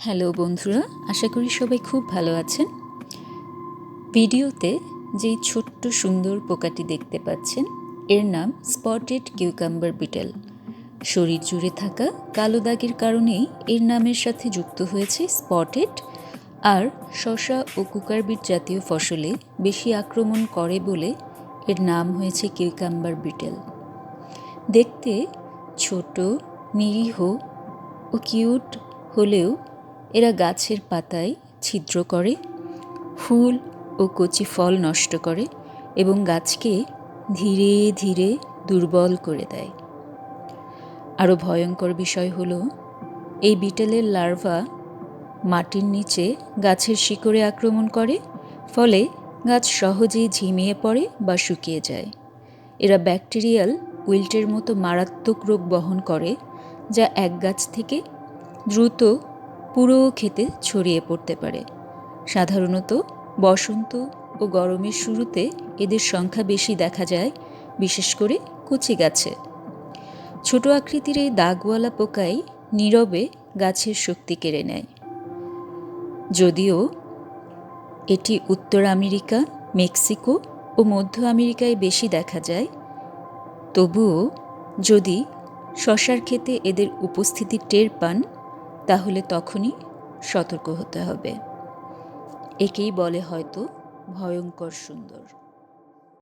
Hello বন্ধুরা, আশা করি সবাই খুব ভালো আছেন। ভিডিওতে যেই ছোট্ট সুন্দর পোকাটি দেখতে পাচ্ছেন, এর নাম স্পটেড কিউকাম্বার বিটেল। শরীর জুড়ে থাকা কালো দাগের কারণেই এর নামের সাথে যুক্ত হয়েছে স্পটেড, আর শসা ও কুকারবিট জাতীয় ফসলে বেশি আক্রমণ করে বলে এর নাম হয়েছে কিউকাম্বার বিটেল। দেখতে ছোট, নিরীহ ও কিউট হলেও এরা গাছের পাতায় ছিদ্র করে, ফুল ও কচি ফল নষ্ট করে এবং গাছকে ধীরে ধীরে দুর্বল করে দেয়। আরও ভয়ঙ্কর বিষয় হলো, এই বিটেলের লার্ভা মাটির নিচে গাছের শিকড়ে আক্রমণ করে, ফলে গাছ সহজেই ঝিমিয়ে পড়ে বা শুকিয়ে যায়। এরা ব্যাকটেরিয়াল উইল্টের মতো মারাত্মক রোগ বহন করে, যা এক গাছ থেকে দ্রুত পুরো ক্ষেতে ছড়িয়ে পড়তে পারে। সাধারণত বসন্ত ও গরমের শুরুতে এদের সংখ্যা বেশি দেখা যায়, বিশেষ করে কচি গাছে। ছোট আকৃতির এই দাগওয়ালা পোকাই নীরবে গাছের শক্তি কেড়ে নেয়। যদিও এটি উত্তর আমেরিকা, মেক্সিকো ও মধ্য আমেরিকায় বেশি দেখা যায়, তবুও যদি শসার ক্ষেতে এদের উপস্থিতি টের পান, তাহলে তখনই সতর্ক হতে হবে। একেই বলে হয়তো ভয়ঙ্কর সুন্দর।